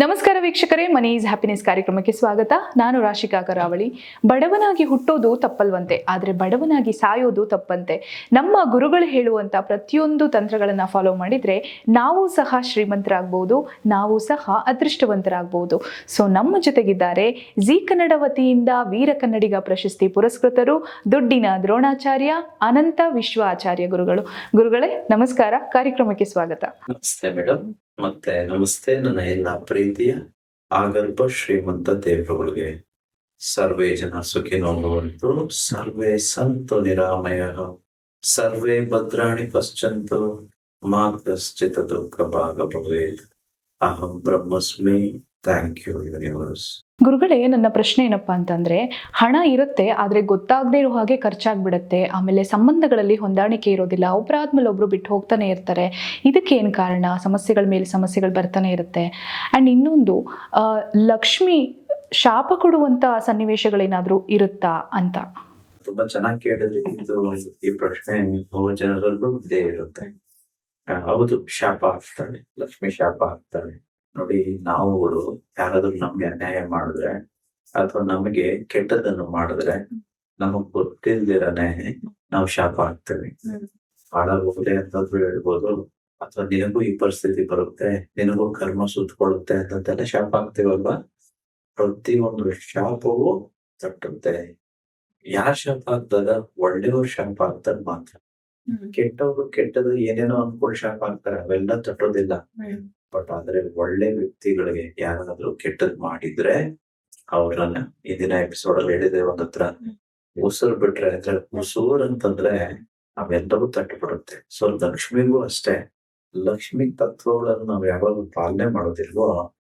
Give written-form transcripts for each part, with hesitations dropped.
ನಮಸ್ಕಾರ ವೀಕ್ಷಕರೇ, money is happiness ಕಾರ್ಯಕ್ರಮಕ್ಕೆ ಸ್ವಾಗತ. ನಾನು ರಾಶಿಕಾ ಕರಾವಳಿ. ಬಡವನಾಗಿ ಹುಟ್ಟೋದು ತಪ್ಪಲ್ವಂತೆ, ಆದರೆ ಬಡವನಾಗಿ ಸಾಯೋದು ತಪ್ಪಂತೆ. ನಮ್ಮ ಗುರುಗಳು ಹೇಳುವಂತ ಪ್ರತಿಯೊಂದು ತಂತ್ರಗಳನ್ನ ಫಾಲೋ ಮಾಡಿದ್ರೆ ನಾವು ಸಹ ಶ್ರೀಮಂತರಾಗಬಹುದು, ನಾವು ಸಹ ಅದೃಷ್ಟವಂತರಾಗಬಹುದು. ಸೊ ನಮ್ಮ ಜೊತೆಗಿದ್ದಾರೆ ಜಿ ಕನ್ನಡ ವತಿಯಿಂದ ವೀರ ಕನ್ನಡಿಗ ಪ್ರಶಸ್ತಿ ಪುರಸ್ಕೃತರು, ದುಡ್ಡಿನ ದ್ರೋಣಾಚಾರ್ಯ ಅನಂತ ವಿಶ್ವ ಆಚಾರ್ಯ ಗುರುಗಳು. ಗುರುಗಳೇ ನಮಸ್ಕಾರ, ಕಾರ್ಯಕ್ರಮಕ್ಕೆ ಸ್ವಾಗತ. ನಮಸ್ತೆ ಮೇಡಮ್. ಮತ್ತೆ ನಮಸ್ತೆ ನನ್ನ ಎಲ್ಲ ಪ್ರೀತಿಯ ಆಗರ್ಭ ಶ್ರೀಮಂತ ದೇವರುಗಳಿಗೆ. ಸರ್ವೇ ಜನ ಸುಖಿನೋ ಭವಂತು, ಸರ್ವೇ ಸಂತು ನಿರಾಮಯಃ, ಸರ್ವೇ ಭದ್ರಾಣಿ ಪಶ್ಯಂತು, ಮಾ ಕಶ್ಚಿತ್ ದುಃಖ ಭಾಗ ಭವೇತ್. ಅಹಂ ಬ್ರಹ್ಮಸ್ಮಿ. Thank you universe. ಗುರುಗಳೇ, ನನ್ನ ಪ್ರಶ್ನೆ ಏನಪ್ಪಾ ಅಂತಂದ್ರೆ, ಹಣ ಇರುತ್ತೆ ಆದ್ರೆ ಗೊತ್ತಾಗದೇ ಇರೋ ಹಾಗೆ ಖರ್ಚಾಗ್ಬಿಡತ್ತೆ. ಆಮೇಲೆ ಸಂಬಂಧಗಳಲ್ಲಿ ಹೊಂದಾಣಿಕೆ ಇರೋದಿಲ್ಲ, ಒಬ್ಬರಾದ್ಮೇಲೆ ಒಬ್ರು ಬಿಟ್ಟು ಹೋಗ್ತಾನೆ ಇರ್ತಾರೆ. ಇದಕ್ಕೆ ಏನ್ ಕಾರಣ? ಸಮಸ್ಯೆಗಳ ಮೇಲೆ ಸಮಸ್ಯೆಗಳು ಬರ್ತಾನೆ ಇರುತ್ತೆ. ಅಂಡ್ ಇನ್ನೊಂದು, ಲಕ್ಷ್ಮಿ ಶಾಪ ಕೊಡುವಂತ ಸನ್ನಿವೇಶಗಳೇನಾದ್ರೂ ಇರುತ್ತಾ ಅಂತ. ತುಂಬಾ ಚೆನ್ನಾಗಿ ಕೇಳಿದ್ರಿ. ಈ ಪ್ರಶ್ನೆ ಬಹು ಜನರಲ್ಲೂ ಇದ್ದೇ ಇರುತ್ತೆ. ಹೌದು, ಶಾಪ ಆಗ್ತಾಳೆ, ಲಕ್ಷ್ಮಿ ಶಾಪ ಆಗ್ತಾಳೆ. ನೋಡಿ, ನಾವುಗಳು ಯಾರಾದ್ರೂ ನಮ್ಗೆ ಅನ್ಯಾಯ ಮಾಡಿದ್ರೆ ಅಥವಾ ನಮಗೆ ಕೆಟ್ಟದನ್ನು ಮಾಡಿದ್ರೆ ನಮಗ್ ಗೊತ್ತಿಲ್ದಿರನೆ ನಾವು ಶಾಪ ಆಗ್ತೇವೆ. ಹಾಳಾಗೋಗ್ಲಿ ಅಂತಂದ್ರು ಹೇಳ್ಬೋದು, ಅಥವಾ ನಿನಗೂ ಈ ಪರಿಸ್ಥಿತಿ ಬರುತ್ತೆ, ನಿನಗೂ ಕರ್ಮ ಸುತ್ಕೊಳ್ಳುತ್ತೆ ಅಂತಂತೆಲ್ಲ ಶಾಪ ಆಗ್ತೀವಲ್ವಾ. ಪ್ರತಿಯೊಂದು ಶಾಪವು ತಟ್ಟುತ್ತೆ. ಯಾರ್ ಶಾಪ ಆಗ್ತದ? ಒಳ್ಳೆಯವ್ರ ಶಾಪ ಆಗ್ತದ ಮಾತ್ರ. ಕೆಟ್ಟವ್ರು ಕೆಟ್ಟದು ಏನೇನೋ ಅನ್ಕೊಂಡು ಶಾಪ ಆಗ್ತಾರೆ, ಅವೆಲ್ಲ ತಟ್ಟೋದಿಲ್ಲ. ಬಟ್ ಆದ್ರೆ ಒಳ್ಳೆ ವ್ಯಕ್ತಿಗಳಿಗೆ ಯಾರಾದ್ರೂ ಕೆಟ್ಟದ್ ಮಾಡಿದ್ರೆ ಅವ್ರನ್ನ ಇಂದಿನ ಎಪಿಸೋಡ್ ಅಲ್ಲಿ ಹೇಳಿದೆ, ಒಂದತ್ರ ಉಸಿರು ಬಿಟ್ರೆ ಅಂದ್ರೆ ಉಸೂರ್ ಅಂತಂದ್ರೆ ಅವೆಲ್ಲವೂ ತಟ್ಟು ಬಿಡುತ್ತೆ. ಸೊ ಲಕ್ಷ್ಮಿಗೂ ಅಷ್ಟೇ, ಲಕ್ಷ್ಮಿ ತತ್ವಗಳನ್ನು ನಾವು ಯಾವಾಗ ಪಾಲನೆ ಮಾಡೋದಿಲ್ವೋ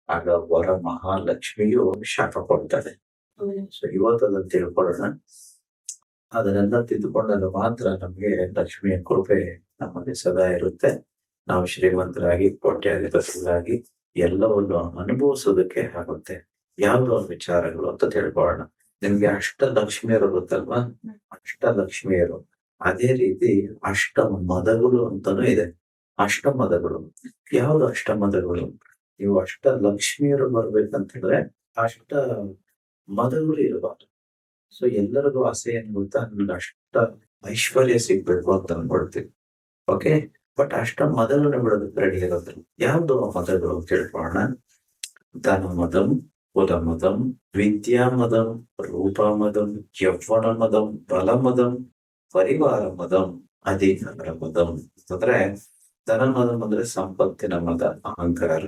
ಆಗ ವರ ಮಹಾಲಕ್ಷ್ಮಿಯು ಶಾಪ ಕೊಡ್ತಾಳೆ. ಸೊ ಇವತ್ತು ಅದನ್ನ ತಿಳ್ಕೊಳ್ಳೋಣ. ಅದನ್ನೆಲ್ಲ ತಿದ್ದುಕೊಂಡಾಗ ಮಾತ್ರ ನಮ್ಗೆ ಲಕ್ಷ್ಮಿಯ ಕೃಪೆ ನಮ್ಮಲ್ಲಿ ಸದಾ ಇರುತ್ತೆ. ನಾವು ಶ್ರೀಮಂತರಾಗಿ ಕೋಟ್ಯಾಧಿಪತಿಗಳಾಗಿ ಎಲ್ಲವನ್ನು ಅನುಭವಿಸೋದಕ್ಕೆ ಆಗುತ್ತೆ. ಯಾವ್ದೋ ವಿಚಾರಗಳು ಅಂತ ತಿಳ್ಕೊಳ್ಳೋಣ. ನಿಮ್ಗೆ ಅಷ್ಟಲಕ್ಷ್ಮಿಯರು ಗೊತ್ತಲ್ವಾ? ಅಷ್ಟಲಕ್ಷ್ಮಿಯರು, ಅದೇ ರೀತಿ ಅಷ್ಟ ಮದಗಳು ಅಂತಾನೂ ಇದೆ. ಅಷ್ಟಮದಗಳು ಯಾವ್ದು? ಅಷ್ಟಮದಗಳು ನೀವು ಅಷ್ಟಲಕ್ಷ್ಮಿಯರು ಬರ್ಬೇಕಂತಂದ್ರೆ ಅಷ್ಟ ಮದಗಳು ಇರಬಾರ್ದು. ಸೊ ಎಲ್ಲರಿಗೂ ಆಸೆ ಏನ್ ಗೊತ್ತಾ? ನನ್ಗೆ ಅಷ್ಟ ಐಶ್ವರ್ಯ ಸಿಗ್ಬೇಕು ಅಂತ ಅನ್ಕೊಳ್ತೀವಿ. ಓಕೆ, ಬಟ್ ಅಷ್ಟ ಮದಗಳನ್ನ ಬಿಡೋದಕ್ಕೆ ರೆಡಿ ಇರೋದು. ಯಾವ್ದು ಮದಗಳು ತಿಳ್ಕೊಳ್ಳೋಣ. ಧನ ಮದಂ, ಕುಲ ಮದಂ, ವಿದ್ಯಾ ಮದಂ, ರೂಪ ಮದಂ, ಯೌವನ ಮದಂ, ಬಲ ಮದಂ, ಪರಿವಾರ ಮದಂ, ಅಧಿಕಾರ ಮದಂ. ಅಂದ್ರೆ ಧನ ಮದಂ ಅಂದ್ರೆ ಸಂಪತ್ತಿನ ಮದ, ಅಹಂಕಾರ.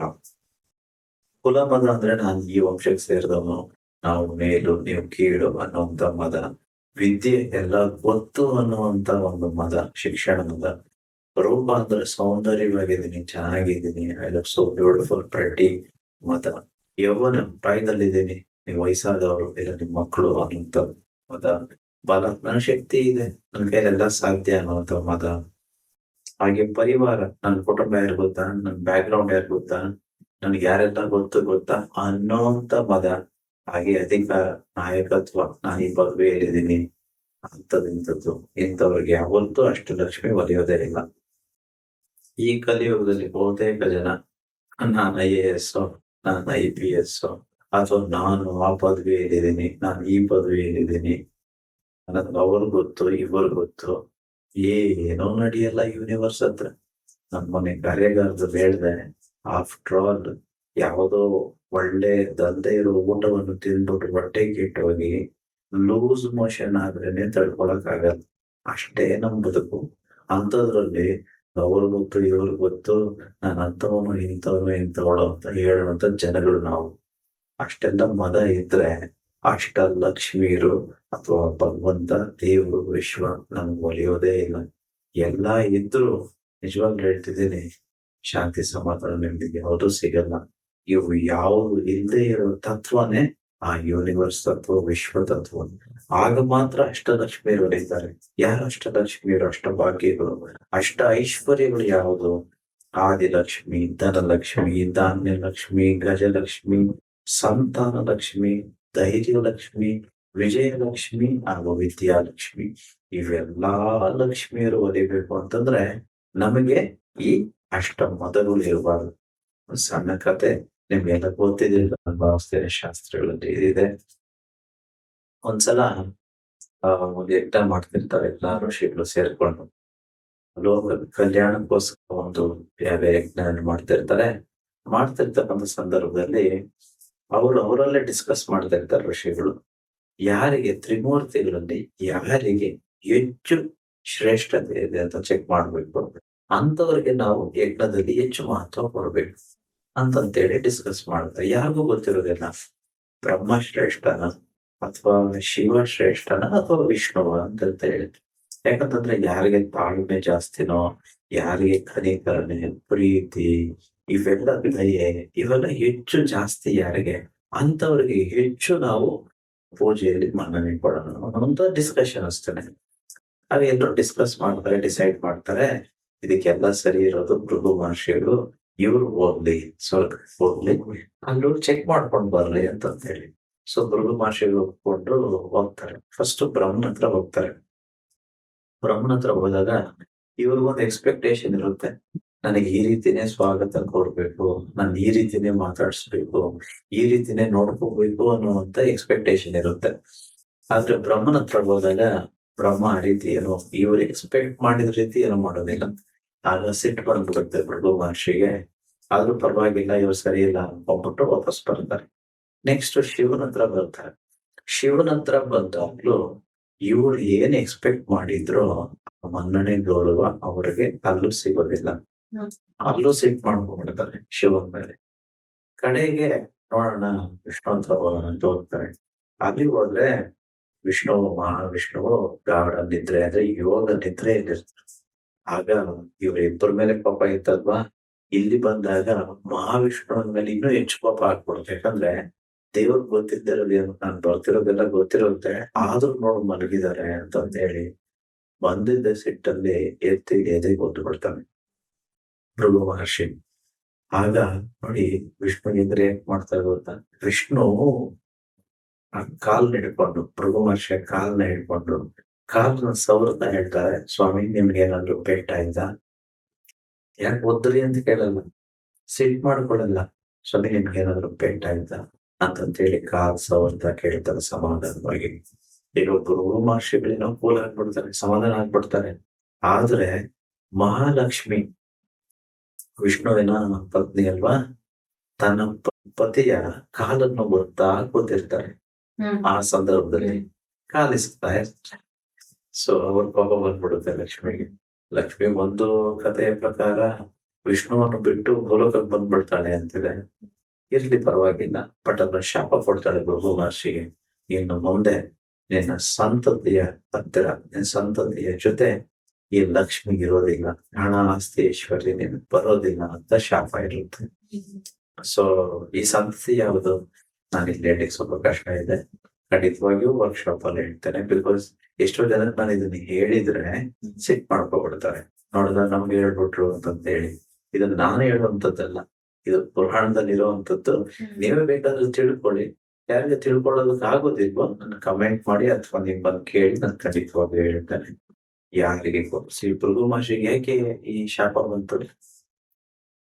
ಕುಲ ಮದ ಅಂದ್ರೆ ನಾನು ಈ ವಂಶಕ್ಕೆ ಸೇರಿದವನು, ನಾವು ಮೇಲು ನೀವು ಕೀಳು ಅನ್ನುವಂತ ಮದ. ವಿದ್ಯೆ ಎಲ್ಲ ಗೊತ್ತು ಅನ್ನುವಂತ ಒಂದು ಮದ, ಶಿಕ್ಷಣ ಮದ. ರೂಪ ಅಂದ್ರೆ ಸೌಂದರ್ಯವಾಗಿದ್ದೀನಿ, ಚೆನ್ನಾಗಿದ್ದೀನಿ, I look so beautiful, pretty ಮದ. ಯೌವನ, ಪ್ರಾಯದಲ್ಲಿದ್ದೀನಿ, ನೀವು ವಯಸ್ಸಾದವರು ಇಲ್ಲ ನಿಮ್ ಮಕ್ಕಳು ಅನ್ನುವಂತ ಮದ. ಬಲ, ನನ್ನ ಶಕ್ತಿ ಇದೆ, ನನ್ನ ಕೈಲೆಲ್ಲ ಸಾಧ್ಯ ಅನ್ನುವಂತ ಮದ. ಹಾಗೆ ಪರಿವಾರ, ನನ್ನ ಕುಟುಂಬ ಯಾರು ಗೊತ್ತಾ, ನನ್ನ ಬ್ಯಾಕ್ ಗ್ರೌಂಡ್ ಯಾರು ಗೊತ್ತಾ, ನನ್ಗೆ ಯಾರೆಲ್ಲ ಗೊತ್ತಾ ಅನ್ನೋಂತ ಮದ. ಹಾಗೆ ಅಧಿಕಾರ, ನಾಯಕತ್ವ, ನಾನು ಈ ಪದವಿಯಲ್ಲಿದ್ದೀನಿ ಅಂತದಿಂಥದ್ದು. ಇಂಥವ್ರಿಗೆ ಯಾವತ್ತೂ ಅಷ್ಟು ಲಕ್ಷ್ಮಿ ಒಲಿಯೋದೇ ಇಲ್ಲ. ಈ ಕಲಿಯುಗದಲ್ಲಿ ಬಹುತೇಕ ಜನ ನಾನು IAS, ನಾನು IPS, ಅಥವಾ ನಾನು ಆ ಪದವಿಯಲ್ಲಿದ್ದೀನಿ, ನಾನು ಈ ಪದವಿಯಲ್ಲಿದ್ದೀನಿ, ನನ್ಗೆ ಅವ್ರು ಗೊತ್ತು ಇವರು ಗೊತ್ತು, ಏನೋ ನಡೆಯಲ್ಲ ಯೂನಿವರ್ಸ್ ಹತ್ರ. ನಮ್ಮ ಮನೆ ಕಾರ್ಯಗಾರದಲ್ಲಿ ಹೇಳ್ದೆ, ಆಫ್ಟರ್ ಆಲ್ ಯಾವುದೋ ಒಳ್ಳೆ ದಂಧೆ ಇರೋ ಊಟವನ್ನು ತಿಂದ್ಬಿಟ್ಟು ಹೊಟ್ಟೆ ಕೆಟ್ಟೋಗಿ ಲೂಸ್ ಮೋಷನ್ ಆದ್ರೇನೆ ತಡ್ಕೊಳಕ್ ಆಗಲ್ಲ. ಅಷ್ಟೇ ನಮ್ ಬದುಕು. ಅಂಥದ್ರಲ್ಲಿ ಅವ್ರು ಗೊತ್ತು ಇವ್ರು ಗೊತ್ತು, ನಾನು ಅಂಥವನು ಇಂಥವಳು ಅಂತ ಹೇಳುವಂತ ಜನಗಳು ನಾವು. ಅಷ್ಟೆಲ್ಲ ಮದ ಇದ್ರೆ ಅಷ್ಟ ಲಕ್ಷ್ಮೀರು ಅಥವಾ ಭಗವಂತ ದೇವರು ವಿಶ್ವ ನಮ್ಗೆ ಒಲಿಯೋದೇ ಇಲ್ಲ. ಎಲ್ಲಾ ಇದ್ರು ನಿಜವಾಗ್ಲೂ ಹೇಳ್ತಿದ್ದೀನಿ, ಶಾಂತಿ ಸಮಾಧಾನ ನಿಮ್ಗೆ ಯಾವುದು ಸಿಗಲ್ಲ. ಇವು ಯಾವುದು ಇಲ್ಲದೆ ಇರೋ ತತ್ವನೇ ಆ ಯೂನಿವರ್ಸ್ ತತ್ವ, ವಿಶ್ವ ತತ್ವ. ಆಗ ಮಾತ್ರ ಅಷ್ಟಲಕ್ಷ್ಮಿಯರು ಹೊಲಿತಾರೆ. ಯಾರು ಅಷ್ಟಲಕ್ಷ್ಮಿಯರು, ಅಷ್ಟ ಭಾಗ್ಯಗಳು, ಅಷ್ಟ ಐಶ್ವರ್ಯಗಳು ಯಾವುದು? ಆದಿಲಕ್ಷ್ಮಿ, ಧನಲಕ್ಷ್ಮಿ, ಧಾನ್ಯ ಲಕ್ಷ್ಮಿ, ಗಜಲಕ್ಷ್ಮಿ, ಸಂತಾನ ಲಕ್ಷ್ಮಿ, ಧೈರ್ಯ ಲಕ್ಷ್ಮಿ, ವಿಜಯಲಕ್ಷ್ಮಿ ಹಾಗೂ ವಿದ್ಯಾಲಕ್ಷ್ಮಿ. ಇವೆಲ್ಲಾ ಲಕ್ಷ್ಮಿಯರು ಒಲಿಬೇಕು ಅಂತಂದ್ರೆ ನಮಗೆ ಈ ಅಷ್ಟ ಮದಗಳು ಇರಬಾರ್ದು. ಸಣ್ಣ ಕತೆ, ನಿಮ್ಗೆಲ್ಲ ಗೊತ್ತಿದೆ ಭಾವಿಸ್ತೇನೆ ಶಾಸ್ತ್ರಗಳಲ್ಲಿ ಇದಿದೆ. ಒಂದ್ಸಲ ಒಂದ್ ಯಜ್ಞ ಮಾಡ್ತಿರ್ತಾರೆ ಎಲ್ಲಾ ಋಷಿಗಳು ಸೇರ್ಕೊಂಡು. ಲೋಕ ಕಲ್ಯಾಣಕ್ಕೋಸ್ಕರ ಒಂದು ಯಾವ ಯಜ್ಞ ಮಾಡ್ತಿರ್ತಾರೆ. ಮಾಡ್ತಿರ್ತಕ್ಕಂಥ ಸಂದರ್ಭದಲ್ಲಿ ಅವರಲ್ಲೇ ಡಿಸ್ಕಸ್ ಮಾಡ್ತಾ ಇರ್ತಾರೆ ಋಷಿಗಳು. ಯಾರಿಗೆ ತ್ರಿಮೂರ್ತಿಗಳಲ್ಲಿ ಯಾರಿಗೆ ಹೆಚ್ಚು ಶ್ರೇಷ್ಠತೆ ಇದೆ ಅಂತ ಚೆಕ್ ಮಾಡ್ಬೇಕು. ಅಂತವರಿಗೆ ನಾವು ಯಜ್ಞದಲ್ಲಿ ಹೆಚ್ಚು ಮಹತ್ವ ಕೊಡ್ಬೇಕು ಅಂತಂತೇಳಿ ಡಿಸ್ಕಸ್ ಮಾಡ್ತಾರೆ. ಯಾರಿಗೂ ಗೊತ್ತಿರೋದಿಲ್ಲ ಬ್ರಹ್ಮ ಶ್ರೇಷ್ಠನ ಅಥವಾ ಶಿವ ಶ್ರೇಷ್ಠನ ಅಥವಾ ವಿಷ್ಣುವ ಅಂತ ಹೇಳಿ. ಯಾಕಂತಂದ್ರೆ ಯಾರಿಗೆ ತಾಳ್ಮೆ ಜಾಸ್ತಿನೋ, ಯಾರಿಗೆ ಕನಿಕರಣೆ, ಪ್ರೀತಿ, ಇವೆಲ್ಲ ದಯೆ ಇವೆಲ್ಲ ಹೆಚ್ಚು ಜಾಸ್ತಿ ಯಾರಿಗೆ, ಅಂತವ್ರಿಗೆ ಹೆಚ್ಚು ನಾವು ಪೂಜೆಯಲ್ಲಿ ಮನ್ನಣೆ ಕೊಡೋಣ ಅಂತ ಡಿಸ್ಕಷನ್ ಅಷ್ಟೇನೆ. ಎಲ್ಲರೂ ಡಿಸ್ಕಸ್ ಮಾಡ್ತಾರೆ, ಡಿಸೈಡ್ ಮಾಡ್ತಾರೆ. ಇದಕ್ಕೆಲ್ಲ ಸರಿ ಇರೋದು ಭೃಗು ಮಹರ್ಷಿಗಳು. ಇವ್ರು ಹೋಗ್ಲಿ ಸ್ವರ್ಗಕ್ಕೆ ಹೋಗ್ಲಿ, ಅಲ್ಲೂ ಚೆಕ್ ಮಾಡ್ಕೊಂಡ್ ಬರ್ಲಿ ಅಂತ ಹೇಳಿ. ಸೊ ಭೃಗು ಮಹರ್ಷಿಗಳು ಒಪ್ಕೊಂಡು ಹೋಗ್ತಾರೆ. ಫಸ್ಟ್ ಬ್ರಹ್ಮನ ಹತ್ರ ಹೋಗ್ತಾರೆ. ಬ್ರಹ್ಮನ ಹತ್ರ ಹೋದಾಗ ಇವ್ರಿಗೊಂದು ಎಕ್ಸ್ಪೆಕ್ಟೇಷನ್ ಇರುತ್ತೆ. ನನಗೆ ಈ ರೀತಿನೇ ಸ್ವಾಗತ ಕೊಡ್ಬೇಕು, ನಾನು ಈ ರೀತಿನೇ ಮಾತಾಡ್ಸ್ಬೇಕು, ಈ ರೀತಿನೇ ನೋಡ್ಕೋಬೇಕು ಅನ್ನುವಂತ ಎಕ್ಸ್ಪೆಕ್ಟೇಷನ್ ಇರುತ್ತೆ. ಆದ್ರೆ ಬ್ರಹ್ಮನ ಹತ್ರ ಹೋದಾಗ ಬ್ರಹ್ಮ ಆ ರೀತಿ ಏನೋ ಇವ್ರು ಎಕ್ಸ್ಪೆಕ್ಟ್ ಮಾಡಿದ ರೀತಿ ಏನೋ ಮಾಡೋದಿಲ್ಲ. ಆಗ ಸಿಟ್ಟು ಬಂದ್ಬಿಡುತ್ತೆ ಭೃಗು ಮಹರ್ಷಿಗೆ. ಆದ್ರೂ ಪರವಾಗಿಲ್ಲ, ಇವ್ರು ಸರಿ ಇಲ್ಲ ಅನ್ಕೊಂಡ್ಬಿಟ್ಟು ವಾಪಸ್ ಬರ್ತಾರೆ. ನೆಕ್ಸ್ಟ್ ಶಿವನ ಹತ್ರ ಬರ್ತಾರೆ. ಶಿವನ ಹತ್ರ ಬಂದಾಗ್ಲೂ ಇವ್ರು ಏನ್ ಎಕ್ಸ್ಪೆಕ್ಟ್ ಮಾಡಿದ್ರು ಮನ್ನಣೆ ಗೌರವ ಅವ್ರಿಗೆ ಅಲ್ಲೂ ಸಿಗೋದಿಲ್ಲ. ಅಲ್ಲೂ ಸಿಟ್ ಮಾಡ್ಕೊಂಡ್ಬಿಡ್ತಾರೆ ಶಿವನ ಮೇಲೆ. ಕಡೆಗೆ ನೋಡೋಣ ವಿಷ್ಣು ಹತ್ರ ಹೋಗೋಣ ಅಂತ ಹೋಗ್ತಾರೆ. ಅಲ್ಲಿ ಹೋದ್ರೆ ಮಹಾವಿಷ್ಣುವು ಗಾಢ ನಿದ್ರೆ ಅಂದ್ರೆ ಯೋಗ ನಿದ್ರೆ ಇಲ್ಲಿರ್ತಾರೆ. ಆಗ ಇವ್ರಿಬ್ಬರ ಮೇಲೆ ಪಾಪ ಇತ್ತಲ್ವಾ, ಇಲ್ಲಿ ಬಂದಾಗ ಮಹಾವಿಷ್ಣುವಿನ ಮೇಲೆ ಇನ್ನೂ ಹೆಚ್ಚು ಪಾಪ ಹಾಕ್ಬಿಡುತ್ತೆ. ಯಾಕಂದ್ರೆ ದೇವ್ರಿಗೆ ಗೊತ್ತಿದ್ದಿರೋದೇನು, ನಾನು ಬರ್ತಿರೋದೆಲ್ಲ ಗೊತ್ತಿರುತ್ತೆ, ಆದ್ರೂ ನೋಡಿ ಮಲಗಿದ್ದಾರೆ ಅಂತ ಹೇಳಿ ಬಂದಿದ್ದ ಸಿಟ್ಟಲ್ಲಿ ಎತ್ತಿ ಎದೆಗೆ ಒದ್ದು ಬಿಡ್ತಾನೆ ಭೃಗು ಮಹರ್ಷಿ. ಆಗ ನೋಡಿ ವಿಷ್ಣು ಎದುರು ಏನ್ ಮಾಡ್ತಾರೆ ಗೊತ್ತಾ, ವಿಷ್ಣು ಆ ಕಾಲ್ನ ಹಿಡ್ಕೊಂಡು, ಭೃಗು ಮಹರ್ಷಿಯ ಕಾಲ್ನ ಹಿಡ್ಕೊಂಡು ಕಾಲ್ನ ಸವರ್ತಾ ಹೇಳ್ತಾರೆ, ಸ್ವಾಮಿ ನಿಮ್ಗೆ ಏನಾದ್ರು ಪೇಟ ಆಯ್ತಾ? ಯಾಕೆ ಒದ್ರಿ ಅಂತ ಕೇಳಲ್ಲ, ಸಿಟ್ ಮಾಡ್ಕೊಳಲ್ಲ. ಸ್ವಾಮಿ ನಿಮ್ಗೆ ಏನಾದ್ರು ಪೇಟ ಆಯ್ತಾ ಅಂತಂತೇಳಿ ಕಾಲ್ ಸವರ್ತಾ ಕೇಳ್ತಾರೆ ಸಮಾಧಾನವಾಗಿ. ಈಗ ಭೃಗು ಮಹರ್ಷಿಗಳೇನೋ ಕೂಲ್ ಆಗ್ಬಿಡ್ತಾರೆ, ಸಮಾಧಾನ ಆಗ್ಬಿಡ್ತಾರೆ. ಆದ್ರೆ ಮಹಾಲಕ್ಷ್ಮಿ ವಿಷ್ಣುವಿನ ಪತ್ನಿ ಅಲ್ವಾ, ತನ್ನ ಪತಿಯ ಕಾಲನ್ನು ಒತ್ತಾ ಕೂತಿರ್ತಾರೆ. ಆ ಸಂದರ್ಭದಲ್ಲಿ ಕಾಲಿಸ್ತಾ ಇರ್ತಾರೆ. ಸೊ ಅವ್ರ ಕೋಪ ಬಂದ್ಬಿಡುತ್ತೆ ಲಕ್ಷ್ಮಿಗೆ. ಲಕ್ಷ್ಮಿ ಒಂದು ಕಥೆಯ ಪ್ರಕಾರ ವಿಷ್ಣುವನ್ನು ಬಿಟ್ಟು ಗೋಲೋಕಕ್ಕೆ ಬಂದ್ಬಿಡ್ತಾಳೆ ಅಂತಿದೆ. ಇರ್ಲಿ ಪರವಾಗಿಲ್ಲ, ಬಟ್ ಅದನ್ನ ಶಾಪ ಕೊಡ್ತಾಳೆ ಭೃಗು ಮಹರ್ಷಿಗೆ. ಇನ್ನು ಮುಂದೆ ನಿನ್ನ ಸಂತತಿಯ ಹತ್ತಿರ, ನಿನ್ನ ಸಂತತಿಯ ಜೊತೆ ಈ ಲಕ್ಷ್ಮಿ ಇರೋದಿಲ್ಲ, ಹಣ ಆಸ್ತಿ ಐಶ್ವರ್ಯ ನಿನ್ ಬರೋದಿಲ್ಲ ಅಂತ ಶಾಪ ಇರುತ್ತೆ. ಸೊ ಈ ಸಂತತಿ ಯಾವುದು ನಾನು ಇಲ್ಲಿ ಹೇಳಲಿಕ್ಕೆ ಸ್ವಲ್ಪ ಕಷ್ಟ ಇದೆ. ಖಂಡಿತವಾಗಿಯೂ ವರ್ಕ್ಶಾಪ್ ಅಲ್ಲಿ ಹೇಳ್ತೇನೆ. ಬಿಕಾಸ್ ಎಷ್ಟೋ ಜನಕ್ಕೆ ನಾನು ಇದನ್ನ ಹೇಳಿದ್ರೆ ಸಿಟ್ ಮಾಡ್ಕೊಬಿಡ್ತಾರೆ. ನೋಡಿದ್ರೆ ನಮ್ಗೆ ಹೇಳ್ಬಿಟ್ರು ಅಂತಂತ ಹೇಳಿ. ಇದನ್ನ ನಾನು ಹೇಳುವಂತದ್ದಲ್ಲ, ಇದು ಪುರಾಣದಲ್ಲಿ ಇರುವಂತದ್ದು. ನೀವೇ ಬೇಕಾದ್ರೆ ತಿಳ್ಕೊಳ್ಳಿ. ಯಾರಿಗೆ ತಿಳ್ಕೊಳ್ಳೋದಕ್ಕೆ ಆಗೋದಿಲ್ವೋ ನನ್ನ ಕಮೆಂಟ್ ಮಾಡಿ, ಅಥವಾ ನಿಮ್ ಬಂದು ಕೇಳಿ ನಾನು ಖಂಡಿತವಾಗಿ ಹೇಳ್ತೇನೆ. ಯಾರಿಗೆ ಶ್ರೀ ಭೃಗು ಮಹರ್ಷಿಗೆ ಯಾಕೆ ಈ ಶಾಪ ಬಂತು?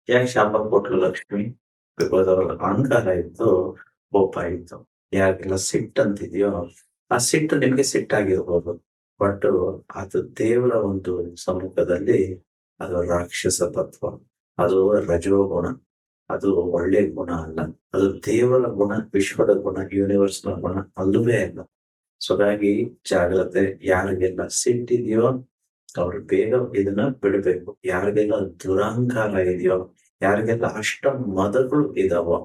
ಯಾಕೆ ಶಾಪ ಕೊಟ್ಲು ಲಕ್ಷ್ಮಿ? ಬಿಕಾಸ್ ಅವ್ರ ಅಹಂಕಾರ ಇತ್ತು, ಕೋಪ ಇತ್ತು. ಯಾರಿಗೆಲ್ಲ ಸಿಟ್ಟು ಅಂತಿದ್ಯೋ ಆ ಸಿಟ್ಟು ನಿಮ್ಗೆ ಸಿಟ್ಟಾಗಿರ್ಬೋದು, ಬಟ್ ಅದು ದೇವರ ಒಂದು ಸಮ್ಮುಖದಲ್ಲಿ ಅದು ರಾಕ್ಷಸ ತತ್ವ, ಅದು ರಜೋಗುಣ, ಅದು ಒಳ್ಳೆ ಗುಣ ಅಲ್ಲ. ಅದು ದೇವರ ಗುಣ, ವಿಶ್ವದ ಗುಣ, ಯೂನಿವರ್ಸ್ ನ ಗುಣ ಅಲ್ಲವೇ ಅಲ್ಲ. ಸೊ ಹಾಗಾಗಿ ಜಾಗ್ರತೆ. ಯಾರಿಗೆಲ್ಲ ಸಿಟ್ಟಿದೆಯೋ ಅವ್ರು ಬೇಗ ಇದನ್ನ ಬಿಡಬೇಕು. ಯಾರಿಗೆಲ್ಲ ದುರಹಂಕಾರ ಇದೆಯೋ, ಯಾರಿಗೆಲ್ಲ ಅಷ್ಟ ಮದಗಳು ಇದಾವೋ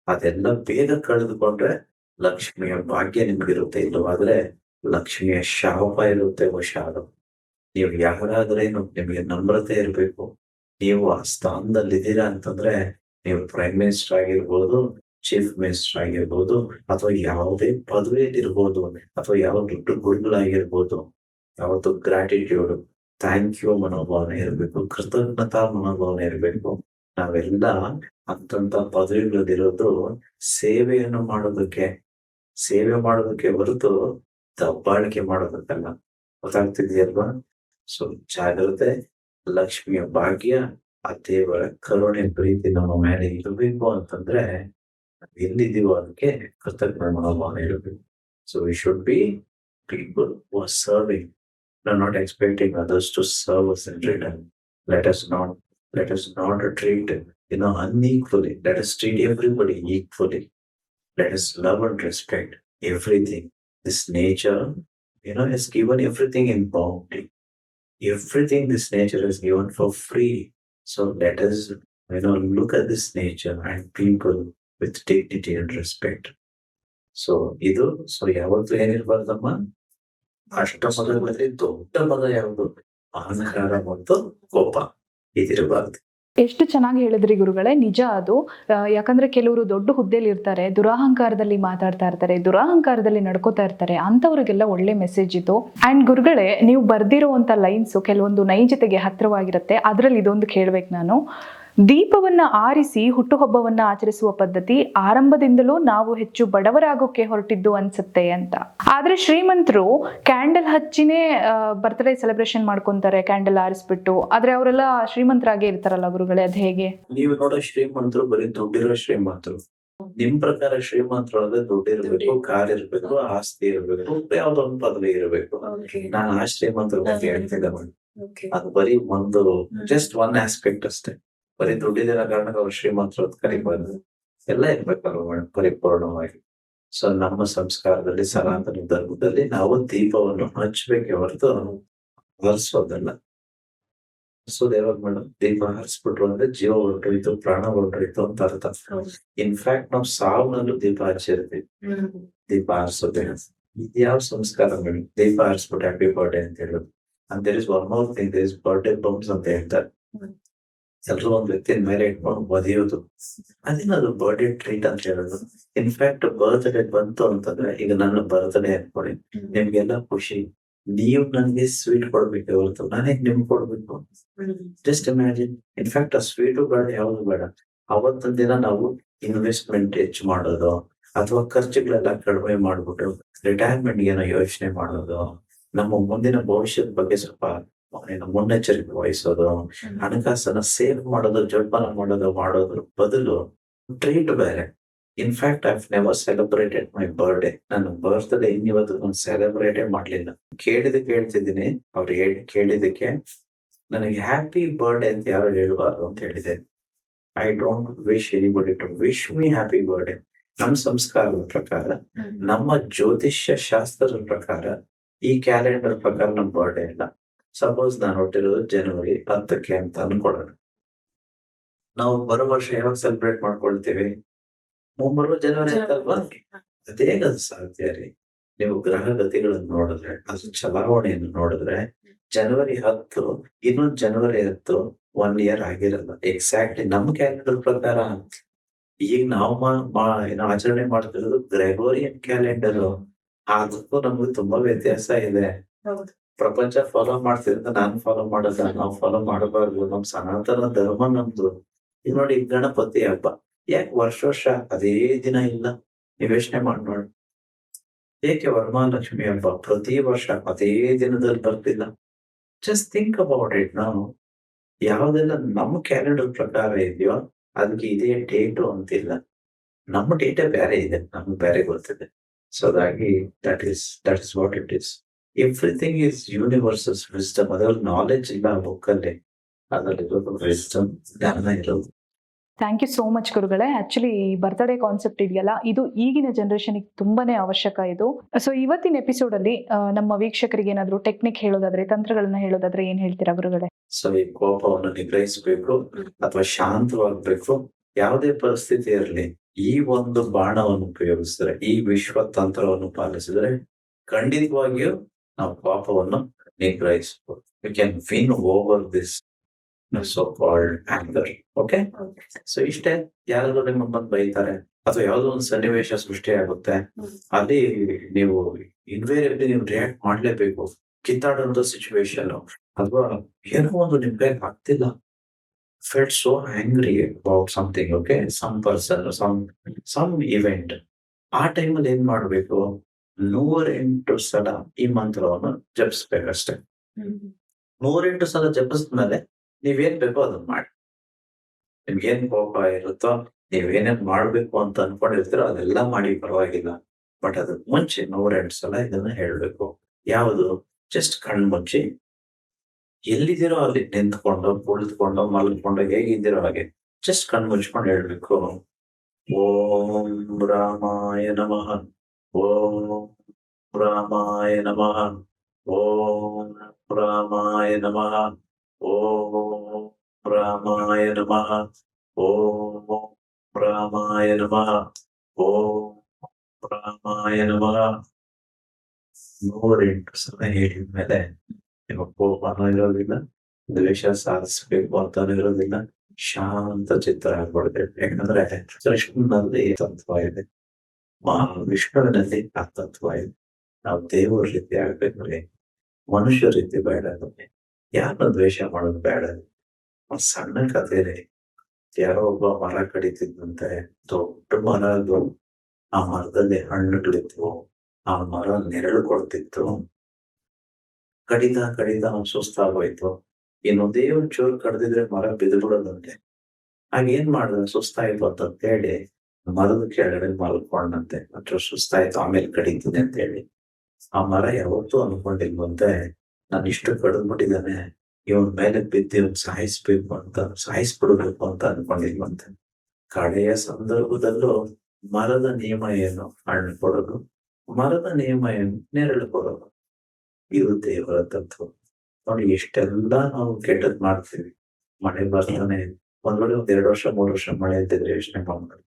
ಅದೆಲ್ಲ ಬೇಗ ಕಳೆದುಕೊಂಡ್ರೆ ಲಕ್ಷ್ಮಿಯ ಭಾಗ್ಯ ನಿಮ್ಗಿರುತ್ತೆ. ಇಲ್ಲವಾದ್ರೆ ಲಕ್ಷ್ಮಿಯ ಶಾಪ ಇರುತ್ತೆ. ಹುಷಾರು. ನೀವು ಯಾರಾದ್ರೇನು ನಿಮ್ಗೆ ನಮ್ರತೆ ಇರ್ಬೇಕು. ನೀವು ಆ ಸ್ಥಾನದಲ್ಲಿ ಇದ್ದೀರಾ ಅಂತಂದ್ರೆ ನೀವು ಪ್ರೈಮ್ ಮಿನಿಸ್ಟರ್ ಆಗಿರ್ಬೋದು, ಚೀಫ್ ಮಿನಿಸ್ಟರ್ ಆಗಿರ್ಬೋದು, ಅಥವಾ ಯಾವುದೇ ಪದವಿಯಲ್ಲಿ ಇರ್ಬೋದು, ಅಥವಾ ಯಾವ ದೊಡ್ಡ ಗುರುಗಳಾಗಿರ್ಬೋದು, ಯಾವತ್ತು ಗ್ರಾಟಿಟ್ಯೂಡ್, ಥ್ಯಾಂಕ್ ಯು ಮನೋಭಾವನೆ ಇರಬೇಕು, ಕೃತಜ್ಞತಾ ಮನೋಭಾವನೆ ಇರಬೇಕು. ನಾವೆಲ್ಲ ಅಂತಂತ ಪದವಿಗಳಲ್ಲಿರೋದು ಸೇವೆಯನ್ನು ಮಾಡೋದಕ್ಕೆ ಹೊರತು ದಬ್ಬಾಳಿಕೆ ಮಾಡೋದಕ್ಕಲ್ಲ. ಗೊತ್ತಾಗ್ತಿದ್ಯಲ್ವಾ? ಸೊ ಜಾಗ್ರತೆ. ಲಕ್ಷ್ಮಿಯ ಭಾಗ್ಯ ಆ ದೇವರ ಕರುಣೆ ಪ್ರೀತಿ ನಮ್ಮ ಮೇಲೆ ಇರಬೇಕು ಅಂತಂದ್ರೆ ನಾವ್ ಎಲ್ಲಿದೀವೋ ಅದಕ್ಕೆ ಕೃತಜ್ಞ ಮನೋಭಾವನೆ ಇರಬೇಕು. So we should be people who are serving. We're not expecting others to serve us in return. Let us not treat unequally. Let us treat everybody equally. Let us love and respect everything. This nature, has given everything in bounty. Everything this nature is given for free. So let us, look at this nature and people with dignity and respect. So ಯಾವತ್ತೂ ಏನಿರ್ಬಾರ್ದಮ್ಮ, ಅಷ್ಟಮದಲ್ಲಿ ದೊಡ್ಡ ಮಗ ಯಾವುದು? ಅಹಂಕಾರ ಮತ್ತು ಕೋಪ ಇದಿರಬಾರ್ದು. ಎಷ್ಟು ಚೆನ್ನಾಗಿ ಹೇಳಿದ್ರಿ ಗುರುಗಳೇ. ನಿಜ ಅದು. ಯಾಕಂದ್ರೆ ಕೆಲವರು ದೊಡ್ಡ ಹುದ್ದೆಲಿ ಇರ್ತಾರೆ, ದುರಾಹಂಕಾರದಲ್ಲಿ ಮಾತಾಡ್ತಾ ಇರ್ತಾರೆ, ದುರಾಹಂಕಾರದಲ್ಲಿ ನಡ್ಕೋತಾ ಇರ್ತಾರೆ. ಅಂತವ್ರಿಗೆಲ್ಲ ಒಳ್ಳೆ ಮೆಸೇಜ್ ಇದು. ಅಂಡ್ ಗುರುಗಳೇ, ನೀವು ಬರ್ದಿರುವಂತ ಲೈನ್ಸ್ ಕೆಲವೊಂದು ನೈಜತೆಗೆ ಹತ್ತಿರವಾಗಿರುತ್ತೆ. ಅದ್ರಲ್ಲಿ ಇದೊಂದು ಕೇಳ್ಬೇಕು ನಾನು. ದೀಪವನ್ನ ಆರಿಸಿ ಹುಟ್ಟುಹಬ್ಬವನ್ನ ಆಚರಿಸುವ ಪದ್ಧತಿ ಆರಂಭದಿಂದಲೂ ನಾವು ಹೆಚ್ಚು ಬಡವರಾಗೋಕೆ ಹೊರಟಿದ್ದು ಅನ್ಸುತ್ತೆ ಅಂತ. ಆದ್ರೆ ಶ್ರೀಮಂತರು ಕ್ಯಾಂಡಲ್ ಹಚ್ಚಿನೇ ಬರ್ತ್ಡೇ ಸೆಲೆಬ್ರೇಷನ್ ಮಾಡ್ಕೊಂತಾರೆ, ಕ್ಯಾಂಡಲ್ ಆರಿಸ್ಬಿಟ್ಟು. ಆದ್ರೆ ಅವರೆಲ್ಲ ಶ್ರೀಮಂತರಾಗೇ ಇರ್ತಾರಲ್ಲ ಗುರುಗಳೇ, ಅದ್ ಹೇಗೆ? ನೀವು ನೋಡೋ ಶ್ರೀಮಂತರು ಬರೀ ದುಡ್ಡಿರೋ ಶ್ರೀಮಂತರು. ನಿಮ್ ಪ್ರಕಾರ ಶ್ರೀಮಂತರು ಅಂದ್ರೆ ದುಡ್ಡು ಇರ್ಬೇಕು, ಕಾರ್ ಇರ್ಬೇಕು, ಆಸ್ತಿ ಇರ್ಬೇಕು, ಯಾವ್ದೋ ಒಂದು ಪದವಿ ಇರ್ಬೇಕು. ನಾನು ಆ ಶ್ರೀಮಂತರು ಬಗ್ಗೆ ಹೇಳ್ತಿದ್ದೆ ಮಾಡಿ. ಅದು ಬರೀ ಒಂದು ಜಸ್ಟ್ ಒನ್ ಆಸ್ಪೆಕ್ಟ್ ಅಷ್ಟೇ. ಬರೀ ದುಡ್ಡಿದಿರೋ ಕಾರಣಕ್ಕೆ ಅವ್ರು ಶ್ರೀಮಂತರು ಅಂತ ಕರಿಬಾರ್ದು. ಎಲ್ಲ ಇರ್ಬೇಕಲ್ವ ಮೇಡಮ್ ಪರಿಪೂರ್ಣವಾಗಿ. ಸೊ ನಮ್ಮ ಸಂಸ್ಕಾರದಲ್ಲಿ, ಸನಾತನ ಧರ್ಮದಲ್ಲಿ ನಾವು ದೀಪವನ್ನು ಹಚ್ಬೇಕೆ ಹೊರತು ಹರಿಸೋದಲ್ಲ. ಹರಿಸೋದು ಯಾವಾಗ ಮೇಡಮ್? ದೀಪ ಹರಿಸ್ಬಿಟ್ರು ಅಂದ್ರೆ ಜೀವ ಹೊರಟೋಯ್ತು, ಪ್ರಾಣ ಹೊರಟೋಯ್ತು ಅಂತ ಅರ್ಥ. ಇನ್ಫ್ಯಾಕ್ಟ್ ನಾವು ಸಾವನಲ್ಲೂ ದೀಪ ಹಚ್ಚಿರ್ತೀವಿ. ದೀಪ ಹರಿಸೋದೇ ಇದು ಯಾವ ಸಂಸ್ಕಾರ ಮೇಡಮ್? ದೀಪ ಹರಿಸ್ಬಿಟ್ಟು ಹ್ಯಾಪಿ ಬರ್ಡೇ ಅಂತ ಹೇಳೋದು. And there is one more thing, there is birthday bumps ಅಂತ ಹೇಳ್ತಾರೆ. ಎಲ್ರು ಒಂದ್ ವ್ಯಕ್ತಿನ ಮೇಲೆ ಇಟ್ಕೊಂಡು ಬದಿಯೋದು, ಅದೇನದು ಬರ್ಡೇ ಟ್ರೀಟ್ ಅಂತ ಹೇಳೋದು. ಇನ್ಫ್ಯಾಕ್ಟ್ ಬರ್ತ್ಡೇ ಬಂತು ಅಂತಂದ್ರೆ, ಈಗ ನನ್ನ ಬರ್ತ್ಡೇ ಅನ್ಕೊಳ್ಳಿ, ನಿಮ್ಗೆಲ್ಲ ಖುಷಿ, ನೀವು ನನ್ಗೆ ಸ್ವೀಟ್ ಕೊಡ್ಬೇಕು ಹೊರತು ನಾನೇ ನಿಮ್ಗೆ ಕೊಡ್ಬೇಕು. Just imagine. ಇನ್ಫ್ಯಾಕ್ಟ್ ಆ ಸ್ವೀಟು ಬೇಡ, ಯಾವ್ದು ಬೇಡ. ಅವತ್ತೊಂದ್ ದಿನ ನಾವು ಇನ್ವೆಸ್ಟ್ಮೆಂಟ್ ಹೆಚ್ಚು ಮಾಡೋದು, ಅಥವಾ ಖರ್ಚುಗಳೆಲ್ಲ ಕಡಿಮೆ ಮಾಡ್ಬಿಟ್ಟು ರಿಟೈರ್ಮೆಂಟ್ ಏನೋ ಯೋಚನೆ ಮಾಡೋದು, ನಮ್ಮ ಮುಂದಿನ ಭವಿಷ್ಯದ ಬಗ್ಗೆ ಸ್ವಲ್ಪ ಮುನ್ನೆಚ್ಚರಿಕೆ ವಹಿಸೋದು, ಹಣಕಾಸನ್ನ ಸೇವ್ ಮಾಡೋದು, ಜೋಪಾನ ಮಾಡೋದ್ರ ಬದಲು ಟ್ರೀಟ್ ಬೇರೆ. In fact I never celebrated my birthday. ನನ್ನ ಬರ್ತ್ಡೇ ಇನ್ನಿವತ್ತು ನಾನು ಸೆಲೆಬ್ರೇಟೇ ಮಾಡ್ಲಿಲ್ಲ. ಕೇಳ್ತಿದ್ದೀನಿ, ಅವ್ರು ಕೇಳಿದಕ್ಕೆ ನನಗೆ ಹ್ಯಾಪಿ ಬರ್ಡೇ ಅಂತ ಯಾರು ಹೇಳ್ಬಾರ್ದು ಅಂತ ಹೇಳಿದೆ. I don't wish anybody to wish me happy birthday. ನಮ್ಮ ಸಂಸ್ಕಾರದ ಪ್ರಕಾರ, ನಮ್ಮ ಜ್ಯೋತಿಷ್ಯ ಶಾಸ್ತ್ರದ ಪ್ರಕಾರ, ಈ ಕ್ಯಾಲೆಂಡರ್ ಪ್ರಕಾರ ನಮ್ಮ ಬರ್ಡೇ ಇಲ್ಲ. ಸಪೋಸ್ ನಾನು ಹೊಟ್ಟಿರೋದು ಜನವರಿ 10ಕ್ಕೆ ಅಂತ ಅನ್ಕೊಳ್ಳೋಣ. ನಾವು ಬರೋ ವರ್ಷ ಯಾವಾಗ ಸೆಲೆಬ್ರೇಟ್ ಮಾಡ್ಕೊಳ್ತೀವಿ? ಮುಂಬರುವ ಜನವರಿ ಅಂತಲ್ವಾ? ಅದೇಗದು ಸಾಧ್ಯ ರೀ? ನೀವು ಗ್ರಹ ಗತಿಗಳನ್ನು ನೋಡಿದ್ರೆ, ಅದ್ರ ಚಲಾವಣೆಯನ್ನು ನೋಡಿದ್ರೆ, ಜನವರಿ 10 ಇನ್ನೊಂದು ಜನವರಿ 10 1 ಇಯರ್ ಆಗಿರಲ್ಲ. ಎಕ್ಸಾಕ್ಟ್ಲಿ ನಮ್ಮ ಕ್ಯಾಲೆಂಡರ್ ಪ್ರಕಾರ. ಈಗ ನಾವು ಆಚರಣೆ ಮಾಡ್ತಿರೋದು ಗ್ರೆಗೋರಿಯನ್ ಕ್ಯಾಲೆಂಡರ್. ಅದಕ್ಕೂ ನಮ್ಗೆ ತುಂಬಾ ವ್ಯತ್ಯಾಸ ಇದೆ. ಪ್ರಪಂಚ ಫಾಲೋ ಮಾಡ್ತಿದ್ರೆ ನಾನು ಫಾಲೋ ಮಾಡೋದ? ನಾವು ಫಾಲೋ ಮಾಡಬಾರ್ದು. ನಮ್ ಸನಾತನ ಧರ್ಮ ನಮ್ದು. ಈಗ ನೋಡಿ, ಗಣಪತಿ ಹಬ್ಬ ಯಾಕೆ ವರ್ಷ ಅದೇ ದಿನ ಇಲ್ಲ? ನೀವ್ ಯೋಚನೆ ಮಾಡಿ ನೋಡಿ. ಏಕೆ ವರಮಹಾಲಕ್ಷ್ಮಿ ಹಬ್ಬ ಪ್ರತಿ ವರ್ಷ ಅದೇ ದಿನದಲ್ಲಿ ಬರ್ತಿಲ್ಲ? Just think about it. ನಾವು ಯಾವ್ದೆಲ್ಲ ನಮ್ಮ ಕ್ಯಾಲೆಂಡರ್ ಪ್ರಕಾರ ಇದೆಯೋ ಅದಕ್ಕೆ ಇದೇ ಡೇಟು ಅಂತಿಲ್ಲ. ನಮ್ಮ ಡೇಟೇ ಬೇರೆ ಇದೆ, ನಮ್ಗೆ ಬೇರೆ ಗೊತ್ತಿದೆ. ಸೊ ಹಾಗಾಗಿ that is what it is. Everything is universe's wisdom. ಅದ್ರಲ್ಲಿ ನಾಲೆಡ್ಜ್ ಇಲ್ಲ ಬುಕ್ಕಲ್ಲಿ, ಅದರಲ್ಲಿರೋದು ವಿಸ್ಡಮ್, ಜ್ಞಾನ ಇರೋದು. ಥ್ಯಾಂಕ್ ಯು ಸೋ ಮಚ್ ಗುರುಗಳೇ. ಆಕ್ಚುಲಿ ಈ ಬರ್ತ್ಡೇ ಕಾನ್ಸೆಪ್ಟ್ ಇದೆಯಲ್ಲ, ಇದು ಈಗಿನ ಜನರೇಷನ್ಗೆ ತುಂಬಾನೇ ಅವಶ್ಯಕ ಇದು. ಸೊ ಇವತ್ತಿನ ಎಪಿಸೋಡ್ ಅಲ್ಲಿ ನಮ್ಮ ವೀಕ್ಷಕರಿಗೆ ಏನಾದ್ರು ಟೆಕ್ನಿಕ್ ಹೇಳೋದಾದ್ರೆ, ತಂತ್ರಗಳನ್ನ ಹೇಳೋದಾದ್ರೆ ಏನ್ ಹೇಳ್ತೀರಾ ಗುರುಗಳೇ? ಸೊ ಈ ಕೋಪವನ್ನು ನಿಗ್ರಹಿಸಬೇಕು ಅಥವಾ ಶಾಂತವಾಗಬೇಕು. ಯಾವುದೇ ಪರಿಸ್ಥಿತಿ ಇರಲಿ, ಈ ಒಂದು ಬಾಣವನ್ನು ಉಪಯೋಗಿಸಿದ್ರೆ, ಈ ವಿಶ್ವ ತಂತ್ರವನ್ನು ಪಾಲಿಸಿದ್ರೆ ಖಂಡಿತವಾಗಿಯೂ ನಾವು ಕೋಪವನ್ನು ನಿಗ್ರಹಿಸಬಹುದು. We can win over this so called anger. Okay, so ಇಷ್ಟೇ. ಯಾರಾದ್ರೂ ನಿಮ್ಮ ಬಂದು ಬೈತಾರೆ ಅಥವಾ ಯಾವ್ದೋ ಒಂದು ಸನ್ನಿವೇಶ ಸೃಷ್ಟಿ ಆಗುತ್ತೆ, ಅಲ್ಲಿ ನೀವು ಇನ್ವೇರಿಯಬ್ಲಿ ನೀವು ರಿಯಾಕ್ಟ್ ಮಾಡ್ಲೇಬೇಕು. ಕಿತ್ತಾಡುವಂತ ಸಿಚುವೇಶನ್ ಅಥವಾ ಏನೋ ಒಂದು ನಿಮ್ಗೆ ಆಗ್ತಿಲ್ಲ, felt so angry about something, okay, some person, some event. ಆ ಟೈಮಲ್ಲಿ ಏನ್ ಮಾಡ್ಬೇಕು? 108 ಸಲ ಈ ಮಂತ್ರವನ್ನು ಜಪಿಸ್ಬೇಕಷ್ಟೇ. 108 ಸಲ ಜಪಿಸಿದ್ಮೇಲೆ ನೀವೇನ್ ಬೇಕೋ ಅದನ್ನ ಮಾಡಿ. ನಿಮ್ಗೇನ್ ಕೋಪ ಇರುತ್ತೋ, ನೀವೇನೇನ್ ಮಾಡ್ಬೇಕು ಅಂತ ಅನ್ಕೊಂಡಿರ್ತೀರೋ ಅದೆಲ್ಲ ಮಾಡಿ ಪರವಾಗಿಲ್ಲ. ಬಟ್ ಅದಕ್ ಮುಂಚೆ 102 ಸಲ ಇದನ್ನ ಹೇಳ್ಬೇಕು. ಯಾವುದು? ಜಸ್ಟ್ ಕಣ್ ಮುಚ್ಚಿ ಎಲ್ಲಿದ್ದೀರೋ ಅಲ್ಲಿ ನಿಂತ್ಕೊಂಡು, ಕುಳಿತುಕೊಂಡು, ಮಲಗ್ಕೊಂಡು ಹೇಗಿದ್ದೀರೋ ಹಾಗೆ ಜಸ್ಟ್ ಕಣ್ ಮುಚ್ಕೊಂಡು ಹೇಳ್ಬೇಕು. ಓಂ ರಾಮಾಯ ನಮಃ. ಓಂ ರಾಮಾಯ ನಮಃ. ಓಂ ರಾಮಾಯ ನಮಃ. ಓಂ ರಾಮಾಯ ನಮಃ. ಓಂ ರಾಮಾಯ ನಮಃ. ಓಂ ರಾಮಾಯ ನಮಃ. 108 ಸಲ ಹೇಳಿದ್ಮೇಲೆ ನಿಮಗೆ ಕೋಪನೂ ಇರೋದಿಲ್ಲ, ದ್ವೇಷ ಸಾಧಿಸ್ಬೇಕು ಅಂತಾನು ಇರೋದಿಲ್ಲ, ಶಾಂತ ಚಿತ್ತ ಆಗ್ಬಿಡ್ತೇವೆ. ಯಾಕಂದ್ರೆ ಕೃಷ್ಣನಲ್ಲಿ ತತ್ವ ಇದೆ, ವಿಷ್ಣುವಿನಲ್ಲಿ ಆ ತತ್ವ ಇದೆ. ನಾವು ದೇವರ ರೀತಿ ಆಗ್ಬೇಕ್ರಿ, ಮನುಷ್ಯ ರೀತಿ ಬೇಡ. ನಮಗೆ ಯಾರನ್ನ ದ್ವೇಷ ಮಾಡೋದು ಬೇಡ. ಒಂದ್ ಸಣ್ಣ ಕಥೆ ರೀ. ಯಾರೋ ಒಬ್ಬ ಮರ ಕಡಿತಿದ್ದಂತೆ, ದೊಡ್ಡ ಮರ ಅದು. ಆ ಮರದಲ್ಲಿ ಹಣ್ಣುಗಳಿದ್ವು, ಆ ಮರ ನೆರಳು ಕೊಡ್ತಿತ್ತು. ಕಡಿದ ಅವ್ನು ಸುಸ್ತಾಗೋಯ್ತು. ಇನ್ನೊಂದೇ ಒಂಚೂರು ಕಡ್ದಿದ್ರೆ ಮರ ಬಿದ್ಬಿಡೋದಂತೆ. ಆಗ ಏನ್ ಮಾಡ್ದ? ಸುಸ್ತಾಯ್ತು ಅಂತ ಹೇಳಿ ಮರದ ಕೆಳಗಡೆ ಮಲ್ಕೊಂಡಂತೆ. ಒಂಚೂರು ಸುಸ್ತಾಯ್ತು, ಆಮೇಲೆ ಕಡಿತೀನಿ ಅಂತ ಹೇಳಿ. ಆ ಮರ ಯಾವತ್ತೂ ಅನ್ಕೊಂಡಿಲ್ವಂತೆ, ನಾನು ಇಷ್ಟು ಕಡಿದ್ಬಿಟ್ಟಿದ್ದಾನೆ, ಇವನ್ ಮೇಲೆ ಬಿದ್ದು ಇವನ್ ಸಾಯಿಸ್ಬಿಡ್ಬೇಕು ಅಂತ ಅನ್ಕೊಂಡಿಲ್ವಂತೆ. ಕಡೆಯ ಸಂದರ್ಭದಲ್ಲೂ ಮರದ ನಿಯಮ ಏನು? ಹಣ್ಣು ಕೊಡೋದು. ಮರದ ನಿಯಮ ಏನು? ನೆರಳು ಕೊಡೋದು. ಇದು ದೇವರ ತತ್ವ. ನೋಡಿ, ಎಷ್ಟೆಲ್ಲ ನಾವು ಕೆಟ್ಟದ್ ಮಾಡ್ತೀವಿ. ಮಳೆ ಬರ್ತಾನೆ, ಒಂದ್ ವೇಳೆ 2 ವರ್ಷ 3 ವರ್ಷ ಮಳೆ ಇದ್ದಿದ್ರೆ ಯೋಚನೆ ಮಾಡ್ತಾರೆ.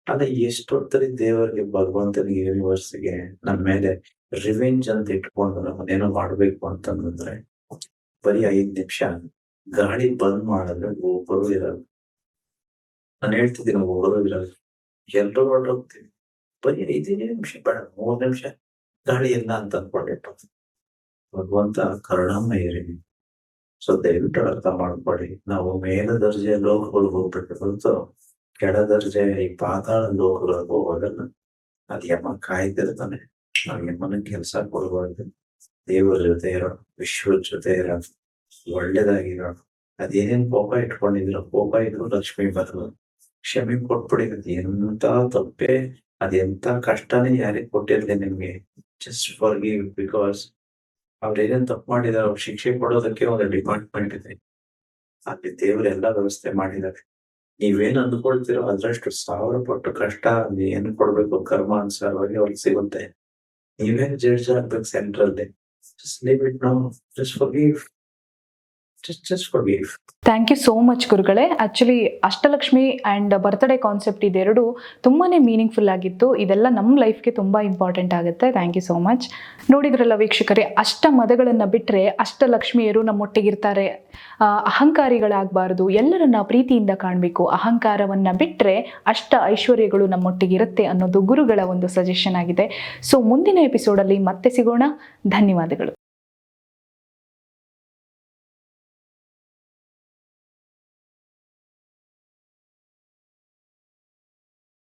ಅಲ್ಲ, ಎಷ್ಟೊತ್ತರಿ ದೇವರಿಗೆ, ಭಗವಂತನಿಗೆ, ಯೂನಿವರ್ಸ್ಗೆ ನನ್ ಮೇಲೆ ರಿವೆಂಜ್ ಅಂತ ಇಟ್ಕೊಂಡು ನಮ್ಮನ್ನೇನೋ ಮಾಡ್ಬೇಕು ಅಂತಂದ್ರೆ ಬರೀ 5 ನಿಮಿಷ ಗಾಳಿ ಬಂದ್ ಮಾಡಿದ್ರೆ ಒಬ್ಬರು ಇರಲ್ಲ. ನಾನು ಹೇಳ್ತಿದ್ದೀನಿ, ಒಬ್ಬರು ಇರಲ್ಲ, ಎಲ್ರೂ ಹೊರಟೋಗ್ತೀವಿ. ಬರೀ 5 ನಿಮಿಷ ಬೇಡ, 3 ನಿಮಿಷ ಗಾಳಿ ಇಲ್ಲ ಅಂತ ಅನ್ಕೊಂಡಿಟ್ಟು. ಭಗವಂತ ಕರುಣಾಮಯ ರೀ. ಸೊ ದಯವಿಟ್ಟು ಅರ್ಥ ಮಾಡ್ಕೊಳ್ಳಿ, ನಾವು ಮೇಲ ದರ್ಜೆಯ ಲೋಕಗಳಿಗೆ ಹೋಗ್ಬೇಕು ಹೊರತು ಕೆಳ ದರ್ಜೆ ಈ ಪಾತಾಳ ಲೋಕಗಳಿಗೆ ಹೋಗೋದನ್ನ ಅದ್ ಯಮ ಕಾಯ್ತಿರ್ತಾನೆ. ನಾವು ಯಮನ ಕೆಲಸ ಕೊಡಬಾರ್ದು. ದೇವರ ಜೊತೆ ಇರೋಣ, ವಿಶ್ವದ ಜೊತೆ ಇರೋಣ, ಒಳ್ಳೇದಾಗಿರೋಣ. ಅದೇನೇನ್ ಕೋಪ ಇಟ್ಕೊಂಡಿದ್ರು, ಕೋಪ ಇದ್ರು ಲಕ್ಷ್ಮಿ ಬರಲ್ಲ. ಕ್ಷಮೆ ಕೊಟ್ಬಿಡಿ. ಅದ್ ಎಂತ ತಪ್ಪೆ, ಅದೆಂತ ಕಷ್ಟನೇ ಯಾರಿಗೆ ಕೊಟ್ಟಿರ್ಲಿ ನಿಮ್ಗೆ, ಜಸ್ಟ್ ಫಾರ್ಗಿವ್. ಬಿಕಾಸ್ ಅವ್ರೇನೇನ್ ತಪ್ಪು ಮಾಡಿದಾರೆ, ಅವ್ರು ಶಿಕ್ಷೆ ಕೊಡೋದಕ್ಕೆ ಒಂದು ಡಿಪಾರ್ಟ್ಮೆಂಟ್ ಇದೆ. ಅಲ್ಲಿ ದೇವರೆಲ್ಲ ವ್ಯವಸ್ಥೆ ಮಾಡಿದ್ದಾರೆ. ನೀವೇನ್ ಅಂದ್ಕೊಳ್ತೀರೋ ಅದ್ರಷ್ಟು 1000 ಪಟ್ಟು ಕಷ್ಟ ಏನು ಕೊಡ್ಬೇಕು ಕರ್ಮ ಅನುಸಾರವಾಗಿ ಅವ್ರಿಗೆ ಸಿಗುತ್ತೆ. ನೀವೇನ್ ಜಡ್ಜ್ ಆಗ್ಬೇಕು ಸೆಂಟ್ರಲ್ಲಿ. Just leave it now. Just forgive. Just forgive. Thank you so much ಗುರುಗಳೇ. Actually Ashtalakshmi and birthday concept ಇದೆರಡು ತುಂಬಾ ಮೀನಿಂಗ್ಫುಲ್ ಆಗಿತ್ತು. ಇದೆಲ್ಲ ನಮ್ಮ ಲೈಫ್ಗೆ ತುಂಬ ಇಂಪಾರ್ಟೆಂಟ್ ಆಗುತ್ತೆ. Thank you so much. ನೋಡಿದ್ರಲ್ಲ ವೀಕ್ಷಕರೇ, ಅಷ್ಟ ಮದಗಳನ್ನು ಬಿಟ್ಟರೆ ಅಷ್ಟಲಕ್ಷ್ಮಿಯರು ನಮ್ಮೊಟ್ಟಿಗಿರ್ತಾರೆ. ಅಹಂಕಾರಿಗಳಾಗಬಾರ್ದು, ಎಲ್ಲರನ್ನ ಪ್ರೀತಿಯಿಂದ ಕಾಣಬೇಕು. ಅಹಂಕಾರವನ್ನು ಬಿಟ್ಟರೆ ಅಷ್ಟ ಐಶ್ವರ್ಯಗಳು ನಮ್ಮೊಟ್ಟಿಗಿರುತ್ತೆ ಅನ್ನೋದು ಗುರುಗಳ ಒಂದು ಸಜೆಷನ್ ಆಗಿದೆ. ಸೊ ಮುಂದಿನ ಎಪಿಸೋಡಲ್ಲಿ ಮತ್ತೆ ಸಿಗೋಣ. ಧನ್ಯವಾದಗಳು.